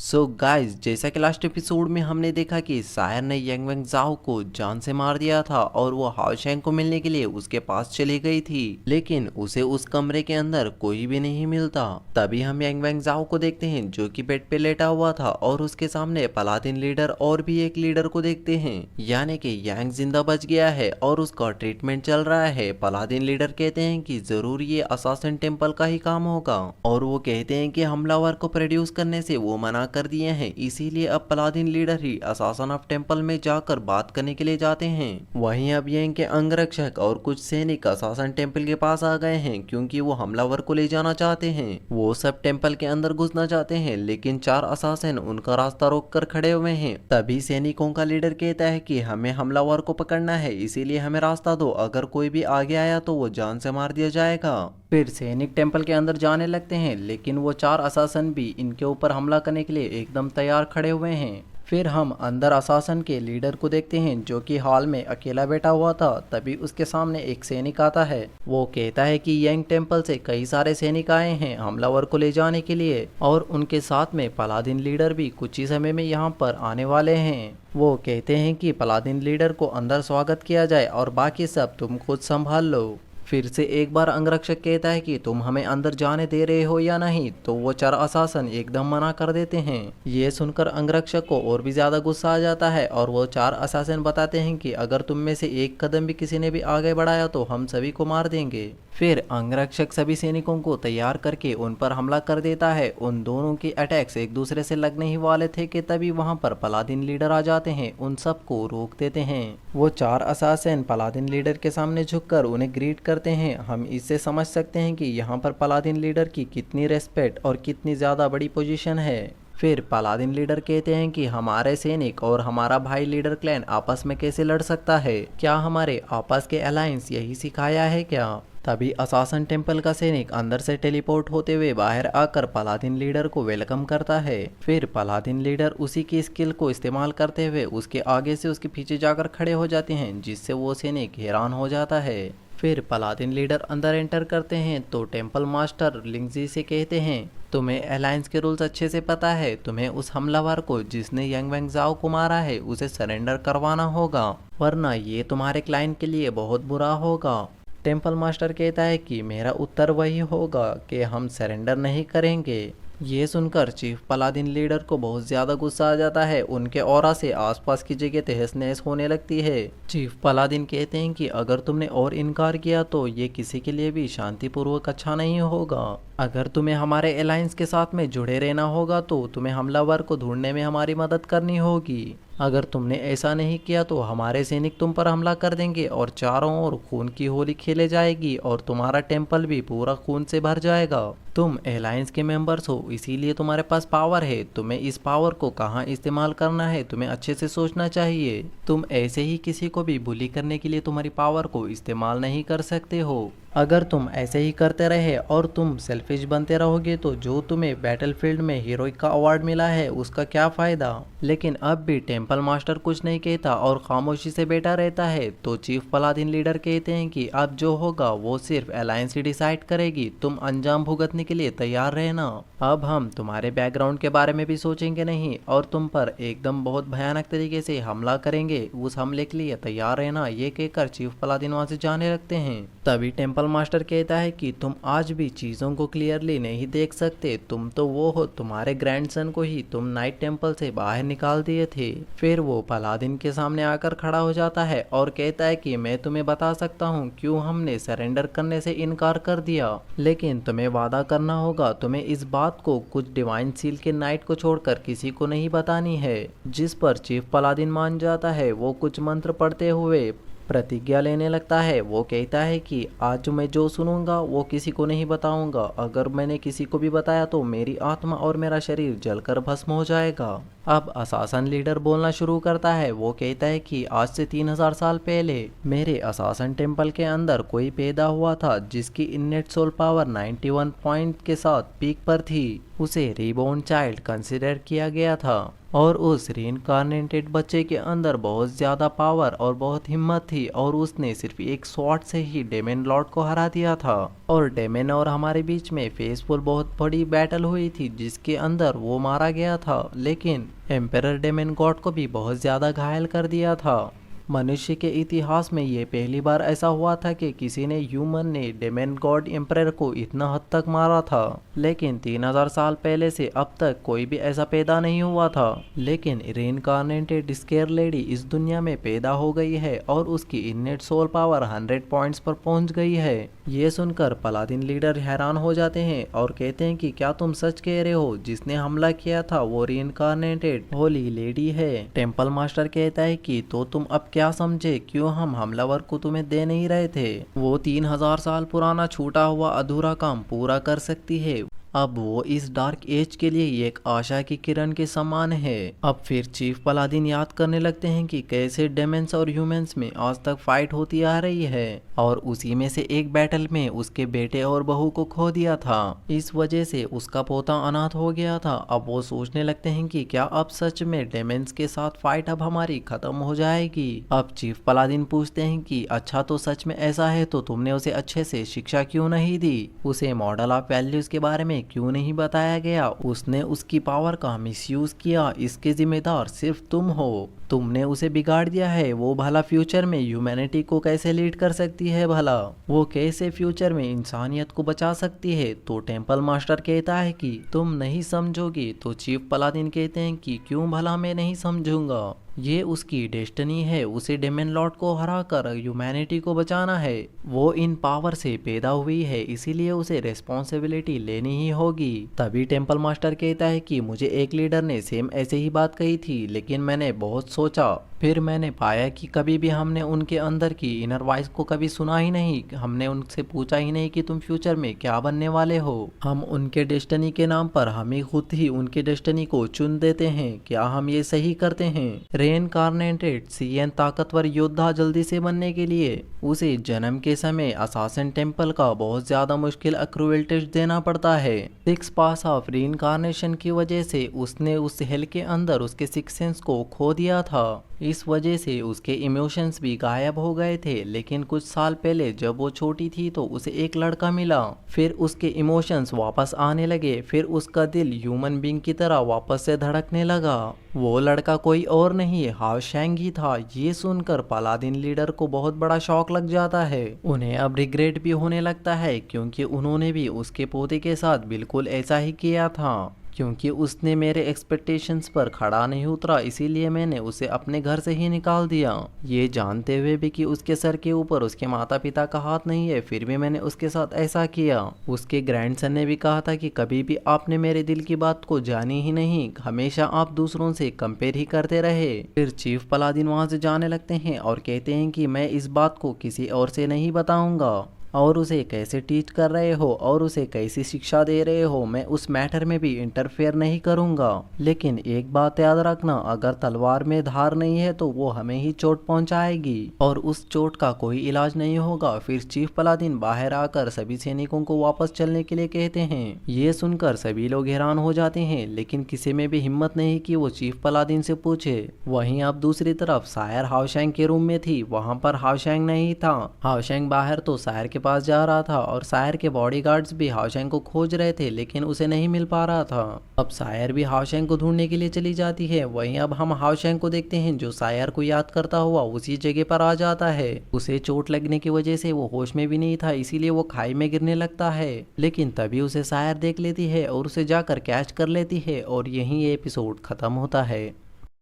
So guys, जैसा कि last episode में हमने देखा कि सायर ने यांग वेंग जाओ को जान से मार दिया था और वो हाओ शेंग को मिलने के लिए उसके पास चली गई थी, लेकिन उसे उस कमरे के अंदर कोई भी नहीं मिलता। तभी हम यांग वेंग जाओ को देखते हैं जो कि बेड पे लेटा हुआ था और उसके सामने पलादिन लीडर और भी एक लीडर को देखते हैं, यानी कि यांग जिंदा बच गया है और उसका ट्रीटमेंट चल रहा है। पलादिन लीडर कहते हैं कि जरूर ये असासिन टेम्पल का ही काम होगा और वो कहते हैं कि हमलावर को प्रोड्यूस करने से वो मना कर दिए हैं, इसीलिए अब पलादिन लीडर ही असासन ऑफ टेम्पल में जाकर बात करने के लिए जाते हैं। वहीं अब यांग के अंगरक्षक और कुछ सैनिक असासन टेम्पल के पास आ गए हैं क्योंकि वो हमलावर को ले जाना चाहते हैं। वो सब टेम्पल के अंदर घुसना चाहते हैं लेकिन चार असासिन उनका रास्ता रोक कर खड़े हुए हैं। तभी सैनिकों का लीडर कहता है कि हमें हमलावर को पकड़ना है, इसीलिए हमें रास्ता दो, अगर कोई भी आगे आया तो वो जान से मार दिया जाएगा। फिर सैनिक टेम्पल के अंदर जाने लगते हैं लेकिन वो चार असासन भी इनके ऊपर हमला करने के लिए एकदम तैयार खड़े हुए हैं। फिर हम अंदर असासन के लीडर को देखते हैं जो कि हॉल में अकेला बैठा हुआ था। तभी उसके सामने एक सैनिक आता है। वो कहता है कि यांग टेम्पल से कई सारे सैनिक आए हैं हमलावर को ले जाने के लिए और उनके साथ में पलादिन लीडर भी कुछ ही समय में यहाँ पर आने वाले हैं। वो कहते हैं कि पलादिन लीडर को अंदर स्वागत किया जाए और बाकी सब तुम खुद संभाल लो। फिर से एक बार अंगरक्षक कहता है कि तुम हमें अंदर जाने दे रहे हो या नहीं, तो वो चार असासन एकदम मना कर देते हैं। ये सुनकर अंगरक्षक को और भी ज्यादा गुस्सा आ जाता है और वो चार असासन बताते हैं कि अगर तुम में से एक कदम भी किसी ने भी आगे बढ़ाया तो हम सभी को मार देंगे। फिर अंगरक्षक सभी सैनिकों को तैयार करके उन पर हमला कर देता है। उन दोनों के अटैक्स एक दूसरे से लगने ही वाले थे कि तभी वहां पर पलादिन लीडर आ जाते हैं, उन सबको रोक देते हैं। वो चार असासिन पलादिन लीडर के सामने झुककर उन्हें ग्रीट करते हैं। हम इससे समझ सकते हैं कि यहाँ पर पलादिन लीडर की कितनी रेस्पेक्ट और कितनी ज़्यादा बड़ी पोजीशन है। फिर पलादिन लीडर कहते हैं कि हमारे सैनिक और हमारा भाई लीडर क्लैन आपस में कैसे लड़ सकता है, क्या हमारे आपस के अलायंस यही सिखाया है क्या। तभी असासन टेम्पल का सैनिक अंदर से टेलीपोर्ट होते हुए बाहर आकर पलादिन लीडर को वेलकम करता है। फिर पलादिन लीडर उसी की स्किल को इस्तेमाल करते हुए उसके आगे से उसके पीछे जाकर खड़े हो जाते हैं, जिससे वो सैनिक हैरान हो जाता है। फिर पलादिन लीडर अंदर एंटर करते हैं तो टेम्पल मास्टर लिंगजी से कहते हैं, तुम्हें अलायंस के रूल्स अच्छे से पता है, तुम्हें उस हमलावर को जिसने यांग वेंग जाओ को मारा है उसे सरेंडर करवाना होगा, वरना ये तुम्हारे क्लाइंट के लिए बहुत बुरा होगा। टेम्पल मास्टर कहता है कि मेरा उत्तर वही होगा कि हम सरेंडर नहीं करेंगे। ये सुनकर चीफ पलादिन लीडर को बहुत ज़्यादा गुस्सा आ जाता है। उनके ऑरा से आसपास की जगह तहस नहस होने लगती है। चीफ पलादिन कहते हैं कि अगर तुमने और इनकार किया तो ये किसी के लिए भी शांतिपूर्वक अच्छा नहीं होगा। अगर तुम्हें हमारे अलायंस के साथ में जुड़े रहना होगा तो तुम्हें हमलावर को ढूंढने में हमारी मदद करनी होगी। अगर तुमने ऐसा नहीं किया तो हमारे सैनिक तुम पर हमला कर देंगे और चारों ओर खून की होली खेले जाएगी और तुम्हारा टेम्पल भी पूरा खून से भर जाएगा। तुम अलायंस के मेंबर्स हो, इसीलिए तुम्हारे पास पावर है। तुम्हें इस पावर को कहाँ इस्तेमाल करना है तुम्हें अच्छे से सोचना चाहिए। तुम ऐसे ही किसी को भी बुली करने के लिए तुम्हारी पावर को इस्तेमाल नहीं कर सकते हो। अगर तुम ऐसे ही करते रहे और तुम सेल्फिश बनते रहोगे तो जो तुम्हें बैटलफील्ड में हीरोइक का अवार्ड मिला है उसका क्या फ़ायदा। लेकिन अब भी टेम्पल मास्टर कुछ नहीं कहता और खामोशी से बैठा रहता है। तो चीफ पलादिन लीडर कहते हैं कि अब जो होगा वो सिर्फ अलायंस ही डिसाइड करेगी, तुम अंजाम भुगतने के लिए तैयार रहना। अब हम तुम्हारे बैकग्राउंड के बारे में भी सोचेंगे नहीं और तुम पर एकदम बहुत भयानक तरीके से हमला करेंगे, उस हमले के लिए तैयार रहना। ये कहकर चीफ पलादिन वहां से जाने लगते हैं। तभी टेम्पल मास्टर कहता है कि तुम आज भी चीज़ों को क्लियरली नहीं देख सकते, तुम तो वो हो, तुम्हारे ग्रैंडसन को ही तुम नाइट टेम्पल से बाहर निकाल दिए थे। फिर वो पलादिन के सामने आकर खड़ा हो जाता है और कहता है कि मैं तुम्हें बता सकता हूँ क्यों हमने सरेंडर करने से इनकार कर दिया, लेकिन तुम्हें वादा करना होगा तुम्हें इस बात को कुछ डिवाइन सील के नाइट को छोड़कर किसी को नहीं बतानी है। जिस पर चीफ पलादिन मान जाता है। वो कुछ मंत्र पढ़ते हुए प्रतिज्ञा लेने लगता है। वो कहता है कि आज मैं जो सुनूंगा वो किसी को नहीं बताऊंगा, अगर मैंने किसी को भी बताया तो मेरी आत्मा और मेरा शरीर जलकर भस्म हो जाएगा। अब असासन लीडर बोलना शुरू करता है। वो कहता है कि आज से 3000 साल पहले मेरे असासन टेम्पल के अंदर कोई पैदा हुआ था जिसकी इनेट सोल पावर 91 पॉइंट के साथ पीक पर थी। उसे रीबॉर्न चाइल्ड कंसिडर किया गया था और उस रीइंकार्नेटेड बच्चे के अंदर बहुत ज़्यादा पावर और बहुत हिम्मत थी और उसने सिर्फ एक शॉट से ही डेमन लॉर्ड को हरा दिया था। और डेमन और हमारे बीच में फेसफुल बहुत बड़ी बैटल हुई थी जिसके अंदर वो मारा गया था, लेकिन एम्परर डेमन गॉड को भी बहुत ज़्यादा घायल कर दिया था। मनुष्य के इतिहास में ये पहली बार ऐसा हुआ था कि किसी ने ह्यूमन ने डेमन गॉड एम्परर को इतना हद तक मारा था, लेकिन 3000 साल पहले से अब तक कोई भी ऐसा पैदा नहीं हुआ था। लेकिन रीइंकार्नेटेड स्केयर लेडी इस दुनिया में पैदा हो गई है और उसकी इननेट सोल पावर 100 पॉइंट्स पर पहुंच गई है। ये सुनकर पलादिन लीडर हैरान हो जाते हैं और कहते हैं कि क्या तुम सच कह रहे हो, जिसने हमला किया था वो रीइंकार्नेटेड होली लेडी है। टेम्पल मास्टर कहता है कि तो तुम अब क्या समझे, क्यों हम हमलावर को तुम्हें दे नहीं रहे थे? वो 3000 साल पुराना छूटा हुआ अधूरा काम पूरा कर सकती है। अब वो इस डार्क एज के लिए एक आशा की किरण के समान है। अब फिर चीफ पलादिन याद करने लगते हैं कि कैसे डेमन्स और ह्यूमंस में आज तक फाइट होती आ रही है और उसी में से एक बैटल में उसके बेटे और बहू को खो दिया था। इस वजह से उसका पोता अनाथ हो गया था। अब वो सोचने लगते हैं कि क्या अब सच में डेमन्स के साथ फाइट अब हमारी खत्म हो जाएगी। अब चीफ पलादिन पूछते हैं कि अच्छा, तो सच में ऐसा है तो तुमने उसे अच्छे से शिक्षा क्यों नहीं दी? उसे मॉडल ऑफ वैल्यूज के बारे में क्यों नहीं बताया गया? उसने उसकी पावर का मिसयूज किया, इसके जिम्मेदार सिर्फ तुम हो। तुमने उसे बिगाड़ दिया है। वो भला फ्यूचर में ह्यूमैनिटी को कैसे लीड कर सकती है? भला वो कैसे फ्यूचर में इंसानियत को बचा सकती है? तो टेम्पल मास्टर कहता है कि तुम नहीं समझोगी। तो चीफ पलादिन कहते हैं कि क्यों भला मैं नहीं समझूंगा, ये उसकी डेस्टिनी है। उसे डेमन लॉर्ड को हराकर ह्यूमैनिटी को बचाना है। वो इन पावर से पैदा हुई है, इसीलिए उसे रेस्पॉन्सिबिलिटी लेनी ही होगी। तभी टेम्पल मास्टर कहता है कि मुझे एक लीडर ने सेम ऐसे ही बात कही थी, लेकिन मैंने बहुत सोचा, फिर मैंने पाया कि कभी भी हमने उनके अंदर की इनर वॉइस को कभी सुना ही नहीं। हमने उनसे पूछा ही नहीं कि तुम फ्यूचर में क्या बनने वाले हो। हम उनके डेस्टिनी के नाम पर हम ही खुद ही उनके डेस्टिनी को चुन देते हैं। क्या हम ये सही करते हैं? रीइंकार्नेटेड सीएन ताकतवर योद्धा जल्दी से बनने के लिए उसे जन्म के समय असासिन टेम्पल का बहुत ज्यादा मुश्किल अक्रूवल टेस्ट देना पड़ता है। 6 पास ऑफ रीइंकार्नेशन की वजह से उसने उस हेल के अंदर उसके 6 सेंस को खो दिया था। इस वजह से उसके इमोशंस भी गायब हो गए थे। लेकिन कुछ साल पहले जब वो छोटी थी तो उसे एक लड़का मिला, फिर उसके इमोशंस वापस आने लगे, फिर उसका दिल ह्यूमन बीइंग की तरह वापस से धड़कने लगा। वो लड़का कोई और नहीं हाओ शैंग ही था। ये सुनकर पलादिन लीडर को बहुत बड़ा शॉक लग जाता है। उन्हें अब रिग्रेट भी होने लगता है क्योंकि उन्होंने भी उसके पोते के साथ बिल्कुल ऐसा ही किया था। क्योंकि उसने मेरे एक्सपेक्टेशंस पर खड़ा नहीं उतरा, इसीलिए मैंने उसे अपने घर से ही निकाल दिया। ये जानते हुए भी कि उसके सर के ऊपर उसके माता पिता का हाथ नहीं है, फिर भी मैंने उसके साथ ऐसा किया। उसके ग्रैंडसन ने भी कहा था कि कभी भी आपने मेरे दिल की बात को जानी ही नहीं, हमेशा आप दूसरों से कंपेयर ही करते रहे। फिर चीफ पलादिन वहां से जाने लगते हैं और कहते हैं कि मैं इस बात को किसी और से नहीं बताऊंगा। और उसे कैसे टीच कर रहे हो और उसे कैसी शिक्षा दे रहे हो, मैं उस मैटर में भी इंटरफेयर नहीं करूंगा। लेकिन एक बात याद रखना, अगर तलवार में धार नहीं है तो वो हमें ही चोट पहुंचाएगी और उस चोट का कोई इलाज नहीं होगा। फिर चीफ पलादिन बाहर आकर सभी सैनिकों को वापस चलने के लिए कहते हैं। ये सुनकर सभी लोग हैरान हो जाते हैं, लेकिन किसी में भी हिम्मत नहीं कि वो चीफ पलादिन से पूछे। वहीं अब दूसरी तरफ सायर हाओशैंग के रूम में थी, वहां पर हाओशैंग नहीं था। हाओशैंग बाहर तो सायर के पास जा रहा था और सायर के बॉडीगार्ड्स भी हाओशैंग को खोज रहे थे, लेकिन उसे नहीं मिल पा रहा था। अब सायर भी हाओशैंग को ढूंढने के लिए चली जाती है। वहीं अब हम हाओशैंग को देखते हैं जो सायर को याद करता हुआ उसी जगह पर आ जाता है। उसे चोट लगने की वजह से वो होश में भी नहीं था, इसीलिए वो खाई में गिरने लगता है। लेकिन तभी उसे सायर देख लेती है और उसे जाकर कैच कर लेती है और यहीं ये एपिसोड खत्म होता है।